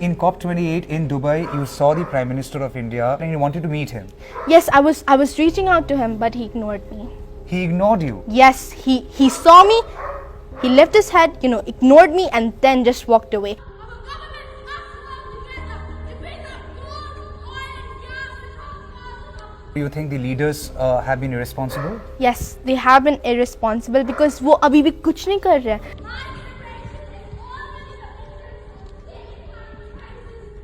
in COP28 in Dubai, you saw the Prime Minister of India and you wanted to meet him. Yes, I was reaching out to him, but he ignored me. He ignored you. Yes, he saw me, he left his head, ignored me and then just walked away. Do you think the leaders have been irresponsible? Yes, they have been irresponsible because वो अभी भी कुछ नहीं कर रहे हैं.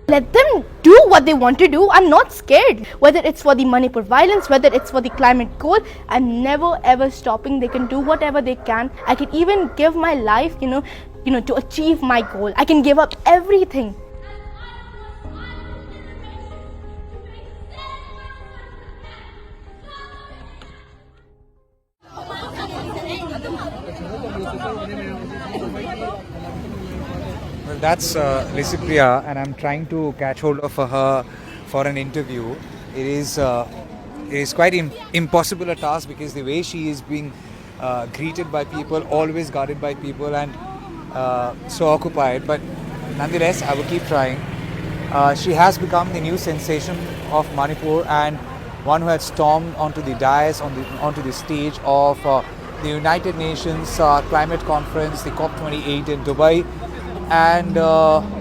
Let them do what they want to do. I'm not scared. Whether it's for the Manipur violence, whether it's for the climate goal, I'm never ever stopping. They can do whatever they can. I can even give my life, to achieve my goal. I can give up everything. Well, that's Licypriya, and I'm trying to catch hold of her for an interview. It is quite impossible a task because the way she is being greeted by people, always guarded by people, and so occupied. But nonetheless, I will keep trying. She has become the new sensation of Manipur and one who had stormed onto the dais, onto the stage of the United Nations Climate Conference, the COP28 in Dubai. And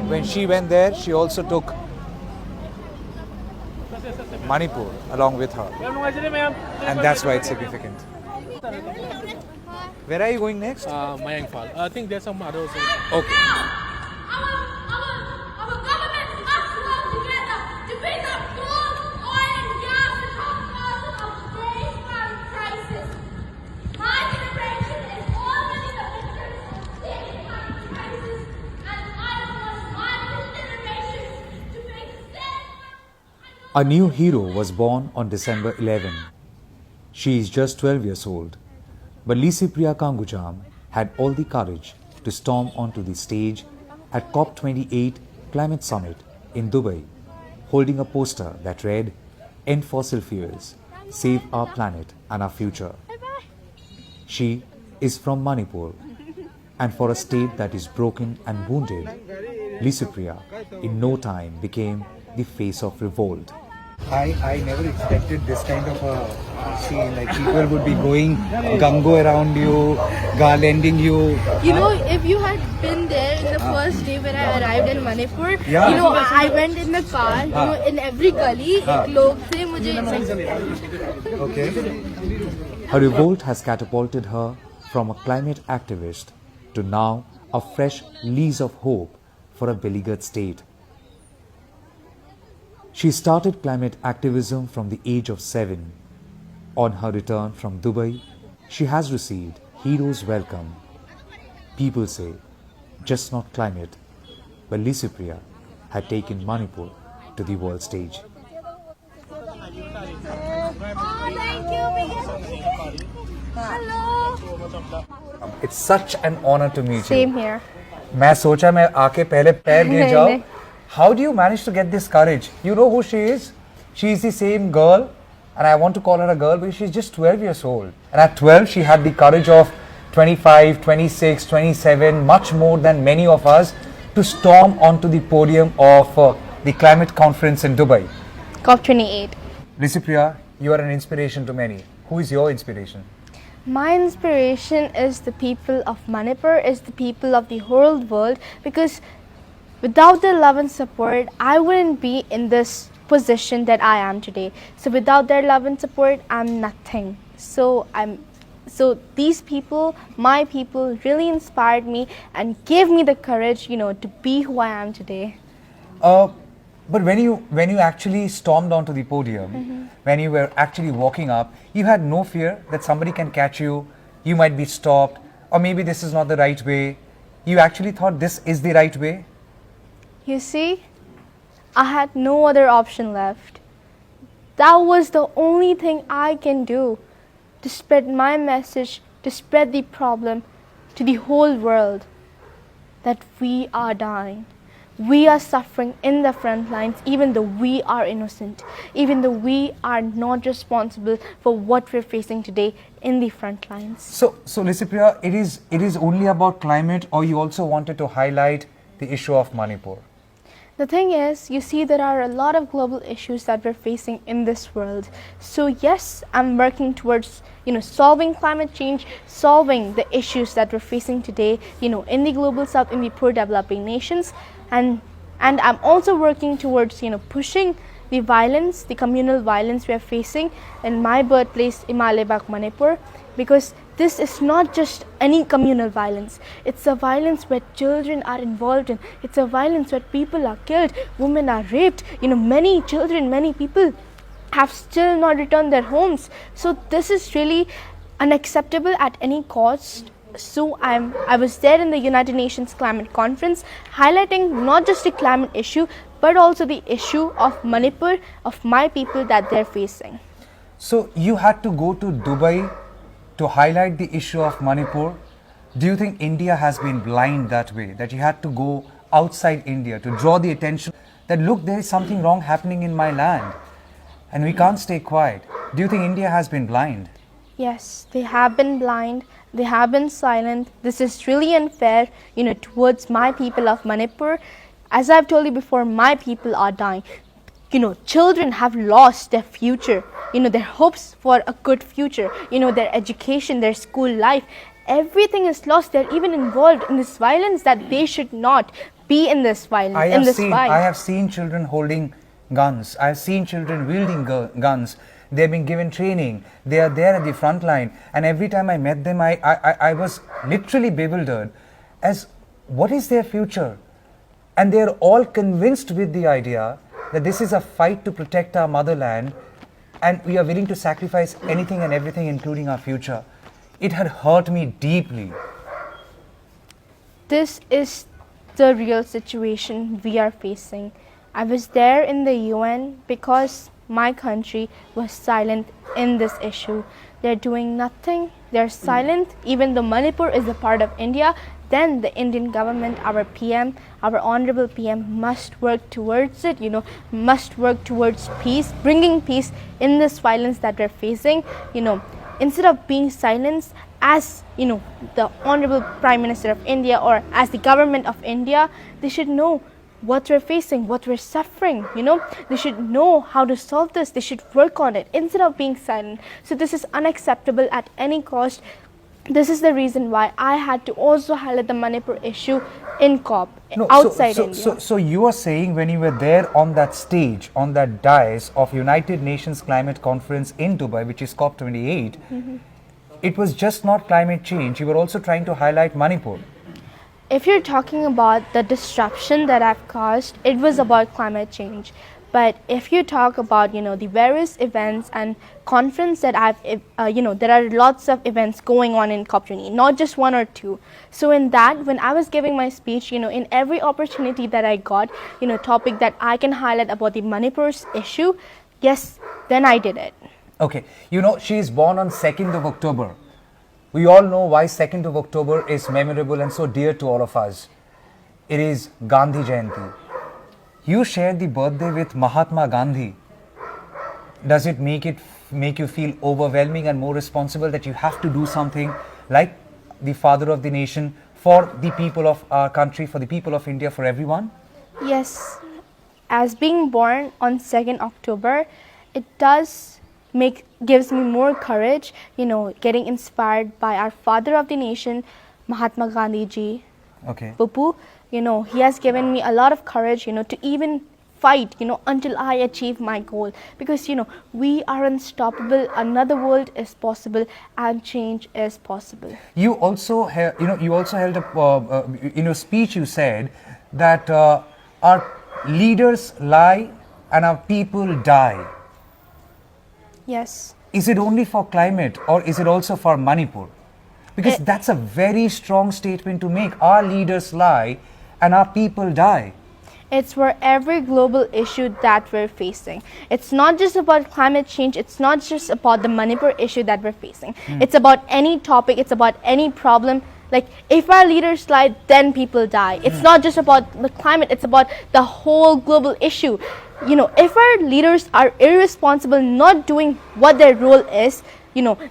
when she went there, she also took Manipur along with her. And that's why it's significant. Where are you going next? Mayangfal. I think there's some others. Okay. A new hero was born on December 11. She is just 12 years old, but licypriya Kangujam had all the courage to storm onto the stage at COP28 Climate Summit in Dubai, holding a poster that read, "End fossil fuels, save our planet and our future." She is from Manipur, and for a state that is broken and wounded, licypriya in no time became the face of revolt. I never expected this kind of a scene, like people would be going gungo around you, garlanding you. If you had been there in the first day when I arrived in Manipur, Yeah. I went in the car, in every gully, log the mujhe. Okay. Her revolt has catapulted her from a climate activist to now a fresh lease of hope for a beleaguered state. She started climate activism from the age of 7. On her return from Dubai, she has received heroes' welcome. People say, just not climate, but licypriya had taken Manipur to the world stage. It's such an honor to meet you. Same here. मैं सोचा मैं आके पहले पैर गिर जाऊं. How do you manage to get this courage? You know who she is? She is the same girl, and I want to call her a girl because she's just 12 years old. And at 12, she had the courage of 25, 26, 27, much more than many of us, to storm onto the podium of the climate conference in Dubai. COP28. Licypriya, you are an inspiration to many. Who is your inspiration? My inspiration is the people of Manipur, is the people of the whole world, because without their love and support, I wouldn't be in this position that I am today. So without their love and support, I'm nothing. So these people, my people, really inspired me and gave me the courage, to be who I am today. But when you actually stormed onto the podium, when you were actually walking up, you had no fear that somebody can catch you, you might be stopped, or maybe this is not the right way. You actually thought this is the right way? You see, I had no other option left. That was the only thing I can do to spread my message, to spread the problem to the whole world that we are dying. We are suffering in the front lines, even though we are innocent, even though we are not responsible for what we're facing today in the front lines. So Licypriya, it is only about climate, or you also wanted to highlight the issue of Manipur? The thing is, you see, there are a lot of global issues that we're facing in this world. So yes, I'm working towards, solving climate change, solving the issues that we're facing today, in the global south, in the poor developing nations, and I'm also working towards, pushing the violence, the communal violence we are facing in my birthplace, Imalebak, Manipur, because this is not just any communal violence. It's a violence where children are involved in. It's a violence where people are killed, women are raped. Many children, many people have still not returned their homes. So this is really unacceptable at any cost. So I was there in the United Nations Climate Conference, highlighting not just the climate issue, but also the issue of Manipur, of my people that they're facing. So you had to go to Dubai to highlight the issue of Manipur. Do you think India has been blind that way, that you had to go outside India to draw the attention that look, there is something wrong happening in my land and we can't stay quiet? Do you think India has been blind? Yes, they have been blind, they have been silent. This is really unfair, towards my people of Manipur. As I've told you before, my people are dying. Children have lost their future, their hopes for a good future, their education, their school life. Everything is lost. They're even involved in this violence that they should not be in this violence, I have seen children holding guns. I have seen children wielding guns. They've been given training. They are there at the front line. And every time I met them, I was literally bewildered as what is their future? And they're all convinced with the idea that this is a fight to protect our motherland and we are willing to sacrifice anything and everything, including our future. It had hurt me deeply. This is the real situation we are facing. I was there in the UN because my country was silent in this issue. They're doing nothing. They're silent. Even though Manipur is a part of India, then the Indian government, our PM, our honorable PM must work towards it, must work towards peace, bringing peace in this violence that we're facing, instead of being silenced as, the honorable Prime Minister of India or as the government of India, they should know what we're facing, what we're suffering, they should know how to solve this, they should work on it instead of being silent. So this is unacceptable at any cost. This is the reason why I had to also highlight the Manipur issue in COP, outside India. So you are saying when you were there on that stage, on that dais of United Nations Climate Conference in Dubai, which is COP28, it was just not climate change, you were also trying to highlight Manipur. If you're talking about the disruption that I've caused, it was about climate change. But if you talk about, the various events and conference that there are lots of events going on in COP28, not just one or two. So in that, when I was giving my speech, in every opportunity that I got, topic that I can highlight about the Manipur's issue, yes, then I did it. Okay, she is born on 2nd of October. We all know why 2nd of October is memorable and so dear to all of us. It is Gandhi Jayanti. You shared the birthday with Mahatma Gandhi. Does it make you feel overwhelming and more responsible that you have to do something like the father of the nation for the people of our country, for the people of India, for everyone? Yes. As being born on 2nd October, it gives me more courage, getting inspired by our father of the nation, Mahatma Gandhi ji. Okay. Pupu, he has given me a lot of courage, to even fight, until I achieve my goal. Because, we are unstoppable, another world is possible, and change is possible. You also held a speech. You said that our leaders lie and our people die. Yes. Is it only for climate or is it also for Manipur? Because that's a very strong statement to make. Our leaders lie and our people die. It's for every global issue that we're facing. It's not just about climate change. It's not just about the Manipur issue that we're facing. It's about any topic. It's about any problem. Like, if our leaders lie, then people die. It's not just about the climate. It's about the whole global issue. If our leaders are irresponsible, not doing what their role is,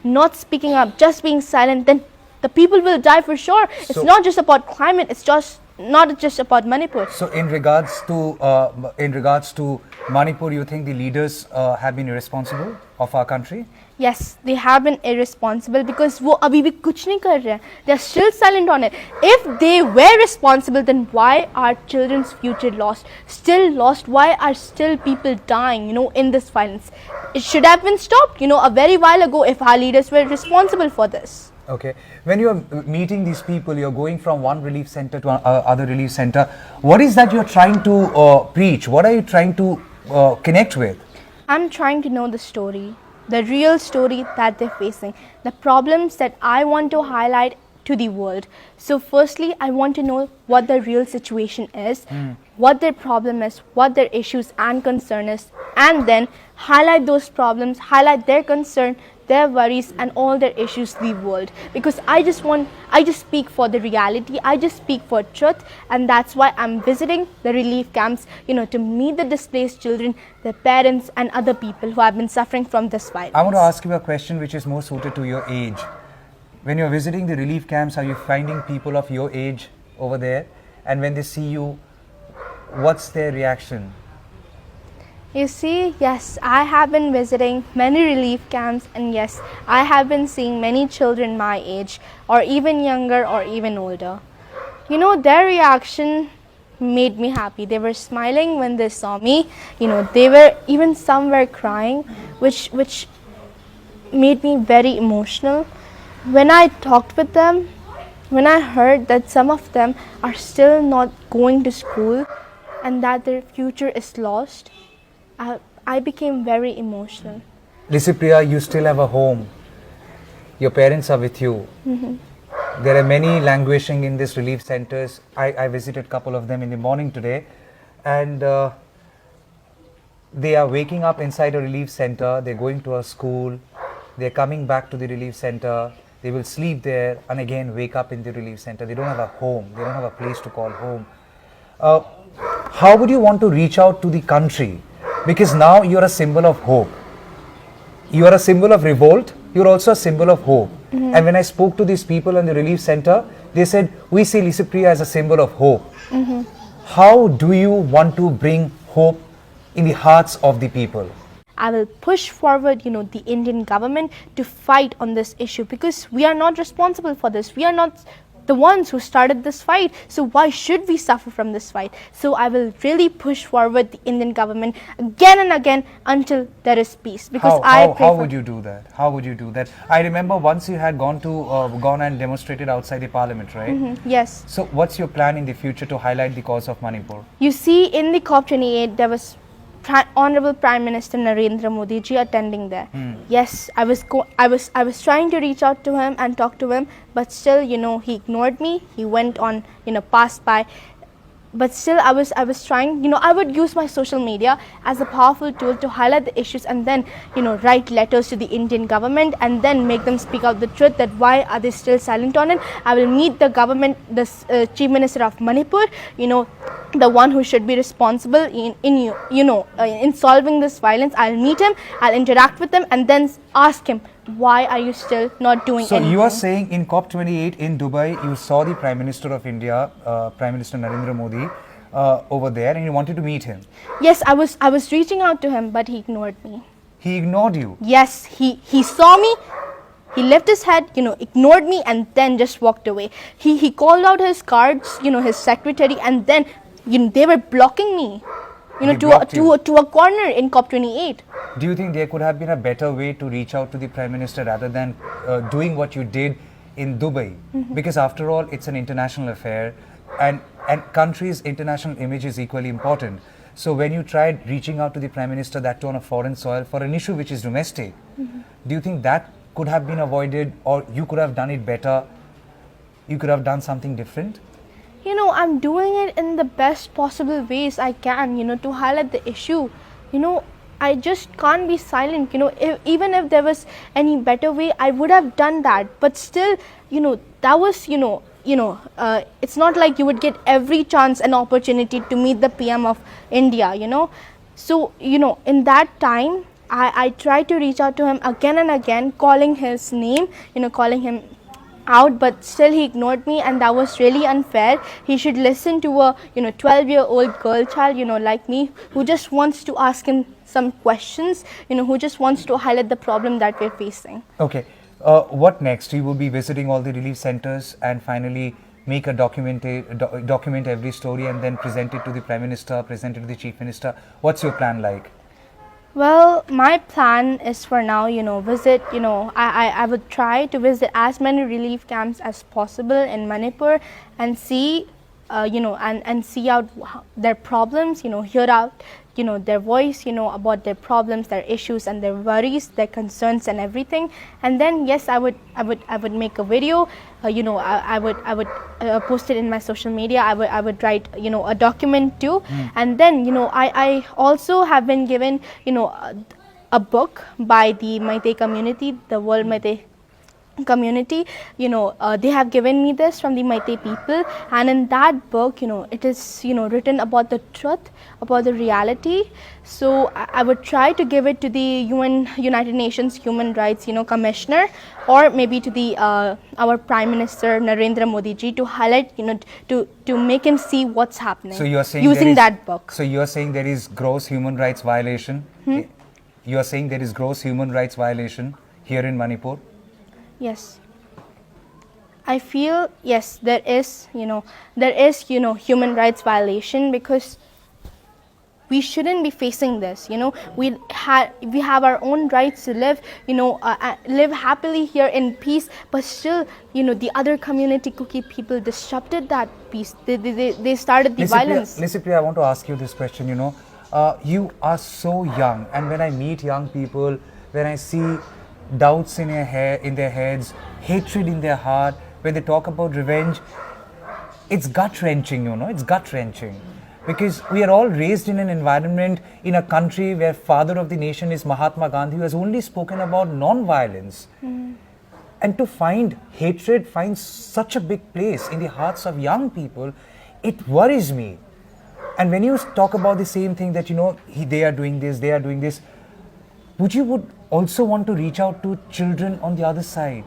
not speaking up, just being silent, then the people will die for sure. It's not just about climate, it's just not just about Manipur. So in regards to Manipur, you think the leaders have been irresponsible of our country? Yes, they have been irresponsible because वो अभी भी कुछ नहीं कर रहे हैं. They are still silent on it. If they were responsible, then why are children's future lost? Still lost? Why are still people dying, in this violence? It should have been stopped, a very while ago if our leaders were responsible for this. Okay. When you are meeting these people, you are going from one relief center to other relief center. What is that you are trying to preach? What are you trying to connect with? I'm trying to know the story, the real story that they're facing, the problems that I want to highlight to the world. So firstly, I want to know what the real situation is, what their problem is, what their issues and concern is, and then highlight those problems, highlight their concern, their worries and all their issues to the world. Because I just speak for the reality, I just speak for truth, and that's why I'm visiting the relief camps, to meet the displaced children, their parents and other people who have been suffering from this violence. I want to ask you a question which is more suited to your age. When you're visiting the relief camps, are you finding people of your age over there? And when they see you, what's their reaction? You see, yes, I have been visiting many relief camps, and yes, I have been seeing many children my age or even younger or even older. Their reaction made me happy. They were smiling when they saw me. Some were crying, which made me very emotional. When I talked with them, when I heard that some of them are still not going to school and that their future is lost, I became very emotional. Licypriya, you still have a home. Your parents are with you. There are many languishing in these relief centers. I visited a couple of them in the morning today, and they are waking up inside a relief center. They're going to a school. They're coming back to the relief center. They will sleep there and again wake up in the relief center. They don't have a home. They don't have a place to call home. How would you want to reach out to the country? Because now you're a symbol of hope. You are a symbol of revolt. You're also a symbol of hope. And when I spoke to these people in the relief center, they said, we see Licypriya as a symbol of hope. How do you want to bring hope in the hearts of the people? I will push forward, the Indian government to fight on this issue, because we are not responsible for this. We are not the ones who started this fight. So why should we suffer from this fight? So I will really push forward the Indian government again and again until there is peace. Because how would you do that? How would you do that? I remember once you had gone and demonstrated outside the parliament, right? Yes. So what's your plan in the future to highlight the cause of Manipur? You see, in the COP28, there was Honorable Prime Minister Narendra Modi ji attending there. Yes, I was trying to reach out to him and talk to him, but still, he ignored me. He went on, passed by. But still, I was trying, I would use my social media as a powerful tool to highlight the issues and then, write letters to the Indian government and then make them speak out the truth, that why are they still silent on it. I will meet the government, the Chief Minister of Manipur, the one who should be responsible in solving this violence. I'll meet him, I'll interact with him and then ask him, why are you still not doing anything? So you are saying in COP28 in Dubai, you saw the Prime Minister of India, Prime Minister Narendra Modi, over there, and you wanted to meet him? Yes, I was reaching out to him, but he ignored me. He ignored you? Yes, he saw me, he left his head, ignored me and then just walked away. He called out his guards, his secretary, and then they were blocking me, to a corner in COP28. Do you think there could have been a better way to reach out to the Prime Minister rather than doing what you did in Dubai? Because after all, it's an international affair, and country's international image is equally important. So when you tried reaching out to the Prime Minister, that too on a foreign soil, for an issue which is domestic, do you think that could have been avoided, or you could have done it better? You could have done something different? I'm doing it in the best possible ways I can, to highlight the issue. I just can't be silent, even if there was any better way, I would have done that. But still, that was, it's not like you would get every chance and opportunity to meet the PM of India, So, in that time, I tried to reach out to him again and again, calling his name, calling him out, but still he ignored me, and that was really unfair. He should listen to a 12-year-old girl child like me, who just wants to ask him some questions, who just wants to highlight the problem that we're facing. Okay. What next? You will be visiting all the relief centers and finally make a document every story and then present it to the Prime Minister, present it to the Chief Minister. What's your plan like? Well, my plan is for now, visit, I would try to visit as many relief camps as possible in Manipur and see, and see out their problems, hear out, their voice, about their problems, their issues and their worries, their concerns and everything. And then, yes, I would make a video, I would post it in my social media. I would write, a document too. And then, I also have been given, a book by the Meitei community, the World Meitei community. They have given me this from the Meitei people, and in that book, it is written about the truth, about the reality. So I would try to give it to the United Nations Human Rights Commissioner, or maybe to the our Prime Minister Narendra Modi ji, to highlight, to make him see what's happening. So you are saying using that book. So you are saying there is gross human rights violation. You are saying there is gross human rights violation here in Manipur. Yes, I feel, yes, there is human rights violation, because we shouldn't be facing this. We have our own rights to live, live happily here in peace, but still, the other community Kuki people disrupted that peace. They started the violence. Licypriya, I want to ask you this question. You are so young, and when I meet young people, when I see doubts in their heads, hatred in their heart, when they talk about revenge, it's gut-wrenching, it's gut-wrenching. Because we are all raised in an environment, in a country where father of the nation is Mahatma Gandhi, who has only spoken about non-violence. And to find hatred finds such a big place in the hearts of young people, it worries me. And when you talk about the same thing that, they are doing this, would you also want to reach out to children on the other side?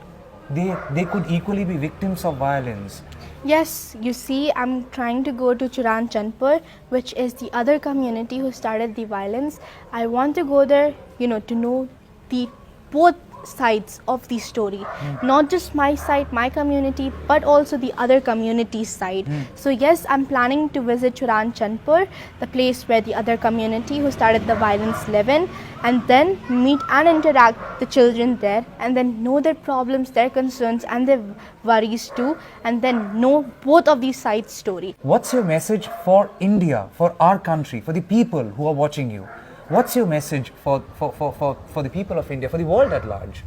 They could equally be victims of violence. Yes, you see, I'm trying to go to Churan Chandpur, which is the other community who started the violence. I want to go there, to know the both sides of the story, not just my side, my community, but also the other community's side. So yes, I'm planning to visit Churan Chandpur, the place where the other community who started the violence live in, and then meet and interact the children there, and then know their problems, their concerns and their worries too, and then know both of these sides' story. What's your message for India, for our country, for the people who are watching you? What's your message for the people of India, for the world at large?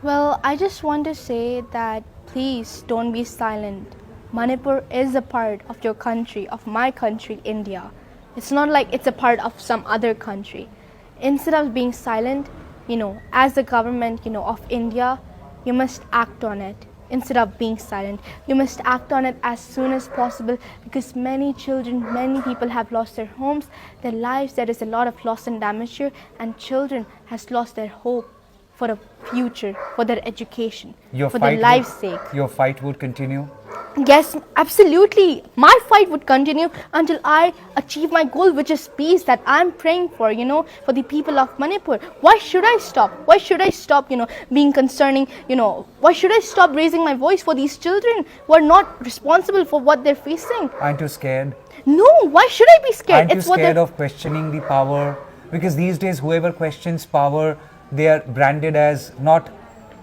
Well, I just want to say that please don't be silent. Manipur is a part of your country, of my country, India. It's not like it's a part of some other country. Instead of being silent, as the government, of India, you must act on it. Instead of being silent, you must act on it as soon as possible, because many children, many people have lost their homes, their lives. There is a lot of loss and damage here, and children has lost their hope for a future, for their education, for their lives' sake. Your fight would continue? Yes, absolutely. My fight would continue until I achieve my goal, which is peace, that I'm praying for, for the people of Manipur. Why should I stop? Why should I stop, being concerning, why should I stop raising my voice for these children who are not responsible for what they're facing? Aren't you scared? No, why should I be scared? Aren't you scared of questioning the power? Because these days, whoever questions power, they are branded as not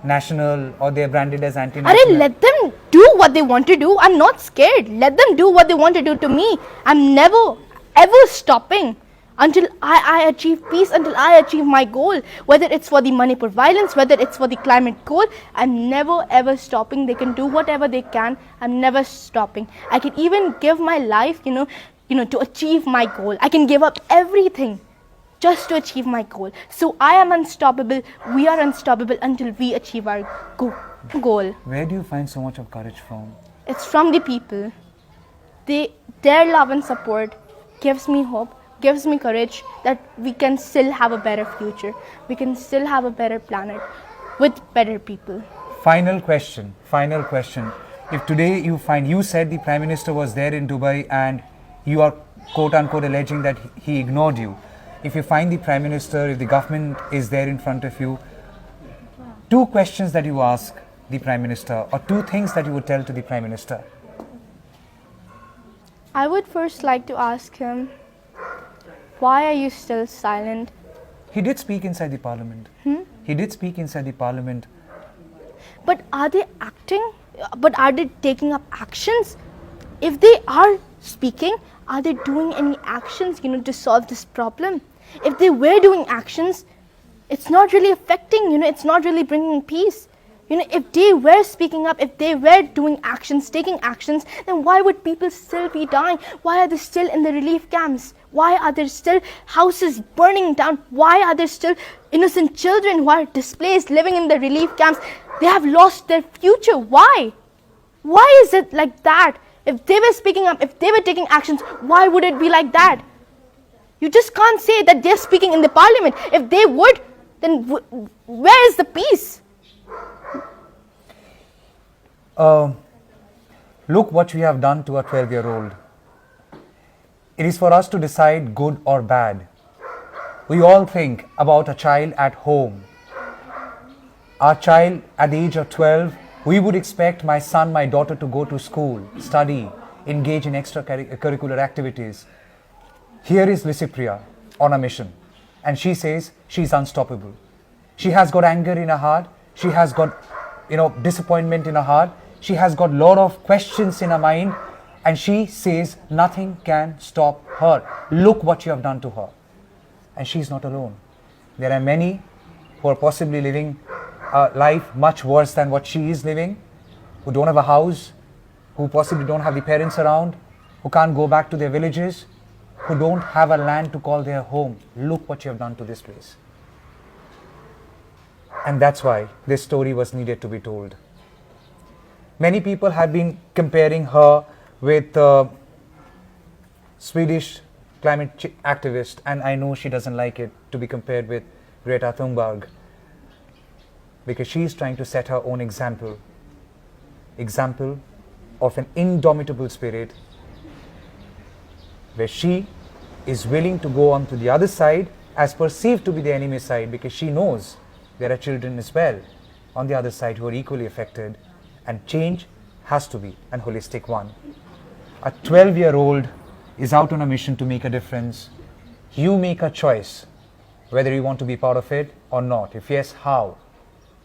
national, or they are branded as anti-national. Let them do what they want to do. I'm not scared. Let them do what they want to do to me. I'm never ever stopping until I achieve peace, until I achieve my goal. Whether it's for the Manipur violence, whether it's for the climate goal, I'm never ever stopping. They can do whatever they can. I'm never stopping. I can even give my life, to achieve my goal. I can give up everything just to achieve my goal. So I am unstoppable. We are unstoppable until we achieve our goal. Where do you find so much of courage from? It's from the people. Their love and support gives me hope, gives me courage that we can still have a better future. We can still have a better planet with better people. Final question. If today you said the Prime Minister was there in Dubai and you are quote unquote alleging that he ignored you. If you find the Prime Minister, if the government is there in front of you, 2 questions that you ask the Prime Minister or 2 things that you would tell to the Prime Minister. I would first like to ask him, why are you still silent? He did speak inside the parliament. He did speak inside the parliament. But are they acting? But are they taking up actions? If they are speaking, are they doing any actions, to solve this problem? If they were doing actions, it's not really affecting, it's not really bringing peace. If they were speaking up, if they were doing actions, taking actions, then why would people still be dying? Why are they still in the relief camps? Why are there still houses burning down? Why are there still innocent children who are displaced, living in the relief camps? They have lost their future. Why? Why is it like that? If they were speaking up, if they were taking actions, why would it be like that? You just can't say that they're speaking in the parliament. If they would, then where is the peace? Look what we have done to a 12-year-old. It is for us to decide good or bad. We all think about a child at home. Our child at the age of 12, we would expect my son, my daughter to go to school, study, engage in extracurricular activities. Here is Licypriya on a mission, and she says she's unstoppable. She has got anger in her heart. She has got, disappointment in her heart. She has got a lot of questions in her mind, and she says nothing can stop her. Look what you have done to her. And she's not alone. There are many who are possibly living a life much worse than what she is living, who don't have a house, who possibly don't have the parents around, who can't go back to their villages, who don't have a land to call their home. Look what you have done to this place. And that's why this story was needed to be told. Many people have been comparing her with Swedish climate activist, and I know she doesn't like it to be compared with Greta Thunberg, because she is trying to set her own example of an indomitable spirit, where she is willing to go on to the other side as perceived to be the enemy side, because she knows there are children as well on the other side who are equally affected, and change has to be a holistic one. A 12-year-old is out on a mission to make a difference. You make a choice whether you want to be part of it or not. If yes, how?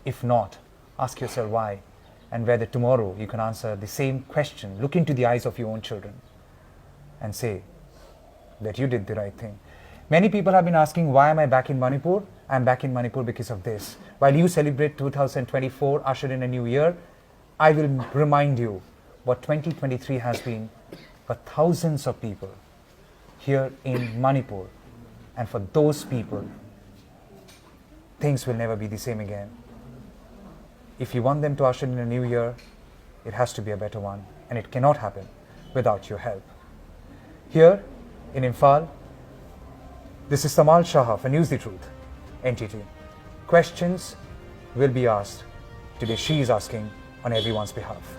If not, ask yourself why, and whether tomorrow you can answer the same question. Look into the eyes of your own children and say that you did the right thing. Many people have been asking, why am I back in Manipur? I'm back in Manipur because of this. While you celebrate 2024, usher in a new year, I will remind you what 2023 has been for thousands of people here in Manipur. And for those people, things will never be the same again. If you want them to usher in a new year, it has to be a better one, and it cannot happen without your help. Here in Imphal, this is Tamal Shah for News the Truth, NTT. Questions will be asked. Today she is asking on everyone's behalf.